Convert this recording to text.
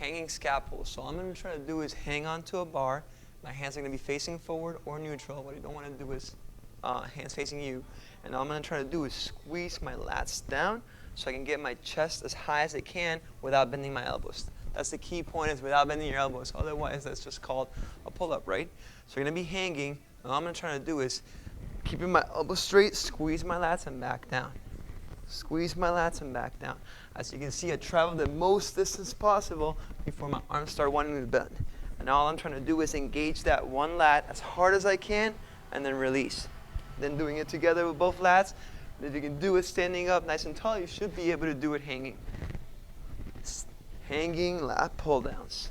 hanging scapula. So all I'm going to try to do is hang onto a bar. My hands are going to be facing forward or neutral. What you don't want to do is hands facing you. And all I'm going to try to do is squeeze my lats down so I can get my chest as high as I can without bending my elbows. That's the key point, is without bending your elbows. Otherwise, that's just called a pull-up, right? So you're going to be hanging. And all I'm going to try to do is keeping my elbows straight, squeeze my lats and back down. Squeeze my lats and back down. As you can see, I travel the most distance possible before my arms start wanting to bend. And all I'm trying to do is engage that one lat as hard as I can and then release. Then doing it together with both lats. And if you can do it standing up nice and tall, you should be able to do it hanging. Hanging lat pull downs.